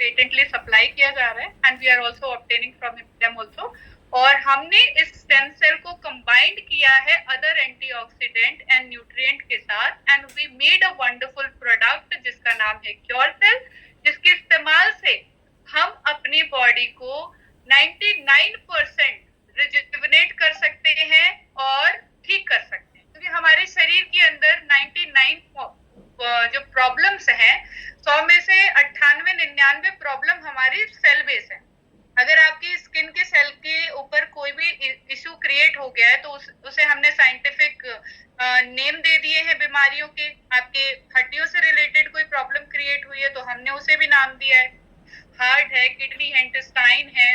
Patently supply किया जा रहा है and we are also obtaining from them also. और हमने इस स्टेम सेल को कंबाइंड किया है अदर एंटीऑक्सीडेंट एंड न्यूट्रिएंट के साथ and we made a wonderful product जिसका नाम है क्योर सेल, जिसके इस्तेमाल से हम अपनी बॉडी को 99% रिजुविनेट कर सकते हैं और ठीक कर सकते हैं, क्योंकि हमारे शरीर के अंदर 99 जो प्रॉब्लम्स हैं 100 में से 98-99 प्रॉब्लम हमारी सेल बेस है। अगर आपकी स्किन के सेल के ऊपर कोई भी इशू क्रिएट हो गया है तो उसे हमने साइंटिफिक नेम दे दिए हैं बीमारियों के। आपके हड्डियों से रिलेटेड कोई प्रॉब्लम क्रिएट हुई है तो हमने उसे भी नाम दिया है। हार्ट है, किडनी है, इंटेस्टाइन है,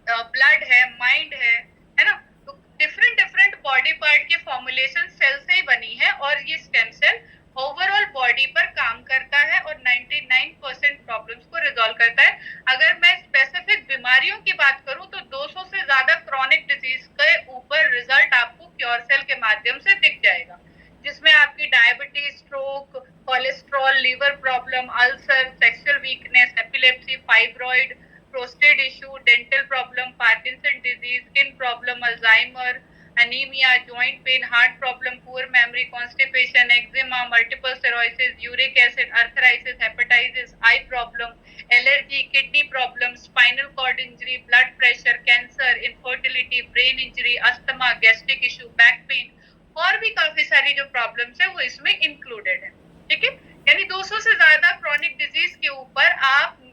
ब्लड है, माइंड है ना। तो डिफरेंट डिफरेंट बॉडी पार्ट के फॉर्मुलेशन सेल से ही बनी है और ये स्टेम सेल ओवरऑल बॉडी पर काम करता है और 99% प्रॉब्लम्स को रिजॉल्व करता है। अगर मैं स्पेसिफिक बीमारियों की बात करूं तो 200 से ज्यादा क्रॉनिक डिजीज के ऊपर रिजल्ट आपको क्योर सेल के माध्यम से दिख जाएगा, जिसमें आपकी diabetes, stroke, cholesterol, liver problem, ulcer, sexual weakness, epilepsy, fibroid, prostate issue, dental problem, Parkinson disease, skin problem, Alzheimer, anemia, joint pain, heart problem, poor memory, constipation, eczema, multiple sclerosis, uric acid, arthritis, hepatitis, eye problem, allergy, kidney problem, spinal cord injury, blood pressure, cancer, infertility, brain injury, asthma, gastric issue, back pain और भी काफी सारी जो problems है वो इसमें included है। ठीक है, यानी 200 से ज्यादा क्रॉनिक डिजीज के ऊपर आप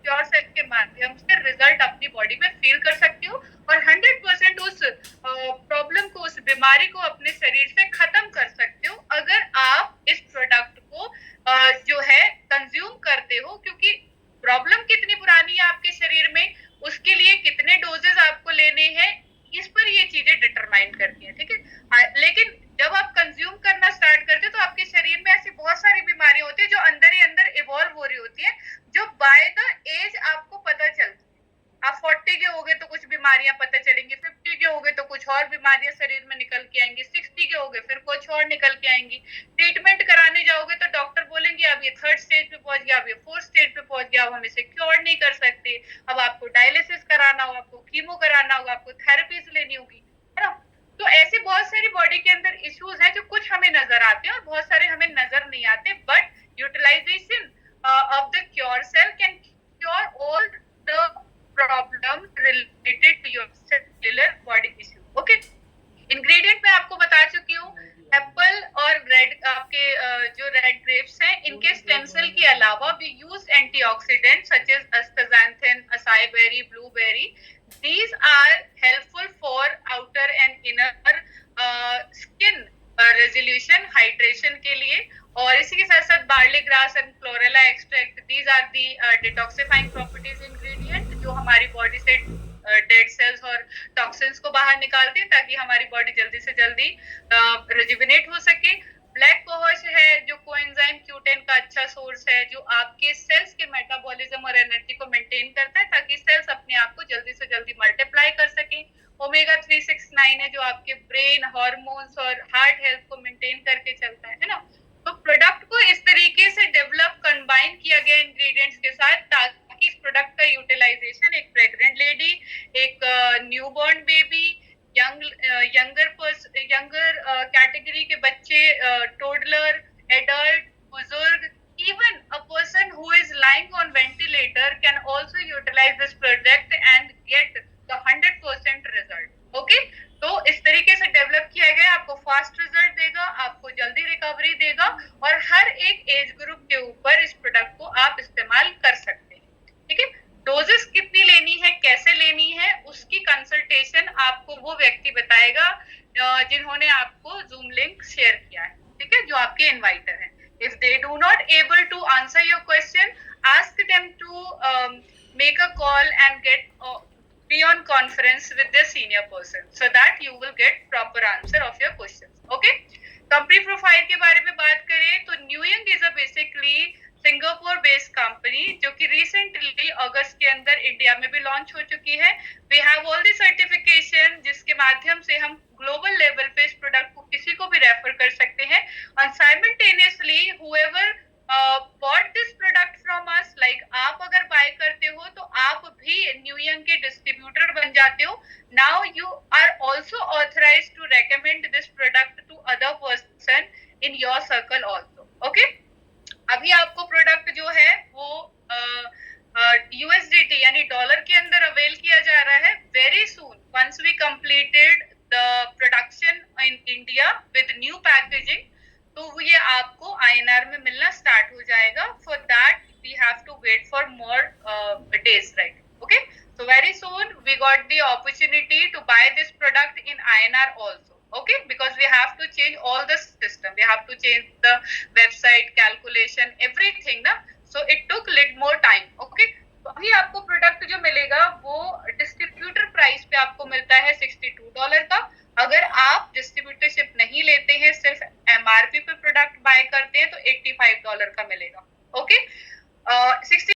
क्योर सेल के माध्यम से रिजल्ट अपनी बॉडी में फील कर सकते हो और 100% उस प्रॉब्लम को, उस बीमारी को अपने शरीर से खत्म कर सकते हो अगर आप इस प्रोडक्ट को जो है कंज्यूम करते हो। क्योंकि प्रॉब्लम कितनी पुरानी है आपके शरीर में, उसके लिए कितने डोजेस आपको लेने हैं, इस पर ये चीजें डिटरमाइन करती हैं। ठीक है, लेकिन जब आप कंज्यूम करना स्टार्ट करते हो तो आपके शरीर में ऐसी बहुत सारी बीमारियां होती है जो अंदर ही अंदर इवॉल्व हो रही होती है, जो बाय द एज आपको पता चलती है। आप 40 के होगे तो कुछ बीमारियां पता चलेंगी, 50 के होगे तो कुछ और बीमारियां शरीर में निकल के आएंगी, 60 के होगे फिर कुछ और निकल के आएंगी। ट्रीटमेंट कराने जाओगे तो डॉक्टर बोलेंगे अब ये 3rd स्टेज पे पहुंच गया, अब ये 4th स्टेज पे पहुंच गया, अब हम इसे क्योर नहीं कर सकते, अब आपको डायलिसिस कराना होगा, आपको कीमो कराना होगा, आपको थेरेपीज लेनी होगी, है ना। तो ऐसे बहुत सारी बॉडी के अंदर इश्यूज हैं जो कुछ हमें नजर आते हैं और बहुत सारे हमें नजर नहीं आते, but utilisation of the cure cell can cure all the problems related to your cellular body issue. Okay, ingredient मैं आपको बता चुकी हूँ। एप्पल और रेड, आपके जो रेड ग्रेप्स हैं, इनके स्टेम सेल के अलावा we use antioxidants such as astaxanthin, acai berry, blueberry. These are helpful for outer and inner skin resolution, hydration के लिए। और इसी के साथ साथ barley grass and chlorella extract, these are the detoxifying properties ingredient जो हमारी बॉडी से डेड सेल्स और टॉक्सिन्स को बाहर निकालते हैं ताकि हमारी बॉडी जल्दी से जल्दी रिजुविनेट हो सके। ब्लैक कोहोश है जो कोएंजाइम Q10 का अच्छा सोर्स है, जो आपके सेल्स के मेटाबॉलिज्म और एनर्जी को मेंटेन करता है ताकि सेल्स अपने आप को जल्दी से जल्दी मल्टीप्लाई कर सके। ओमेगा 369 है जो आपके ब्रेन, हार्मोन्स और हार्ट हेल्थ को मेंटेन करके चलता है ना। तो प्रोडक्ट को इस तरीके से डेवलप, कंबाइन किया गया इंग्रेडिएंट्स के साथ ताकि इस प्रोडक्ट का यूटिलाइजेशन एक प्रेग्नेंट लेडी, एक न्यूबॉर्न बेबी, यंगर कैटेगरी के बच्चे, टोडलर, एडल्ट, बुजुर्ग, even a person who is lying on ventilator can also utilize this product and get the 100% result. Okay, तो इस तरीके से डेवलप किया गया, आपको फास्ट रिजल्ट देगा, आपको जल्दी रिकवरी देगा और हर एक एज ग्रुप के ऊपर इस प्रोडक्ट को आप इस्तेमाल कर सकते हैं। ठीक है, डोजेस कितनी लेनी है, कैसे लेनी है, उसकी कंसल्टेशन आपको वो व्यक्ति बताएगा जिन्होंने आपको जूम लिंक शेयर किया है। ठीक है, जो आपके इनवाइटर हैं। If they do not able to answer your question, ask them to make a call and get be on conference with their senior person so that you will get proper answer of your questions. Okay, company profile के बारे में बात करें तो न्यूयंग is a basically Singapore based company जो कि recently अगस्त के अंदर इंडिया में भी लॉन्च हो चुकी है। We have all the certification जिसके माध्यम से हम ग्लोबल लेवल पे इस प्रोडक्ट को किसी को भी रेफर कर सकते हैं। और simultaneously whoever bought this product from us, like आप अगर बाय जाते हो, now you are also authorise to recommend this product to other person in your circle also. Okay, अभी आपको प्रोडक्ट जो है वो यूएसडीटी यानी डॉलर के अंदर अवेल किया जा रहा है। Very soon once we completed the production in India with new packaging, तो ये आपको आईएनआर में मिलना स्टार्ट हो जाएगा। For that we have to wait for more days, right? Okay, so very soon we got the opportunity to buy this product in INR also, okay, because we have to change all the system, we have to change the website calculation everything na, so it took little more time। okay, तो अभी आपको product जो मिलेगा वो distributor price पे आपको मिलता है $62 का। अगर आप डिस्ट्रीब्यूटरशिप नहीं लेते हैं, सिर्फ एमआरपी पे प्रोडक्ट बाय करते हैं, तो $85 का मिलेगा। ओके,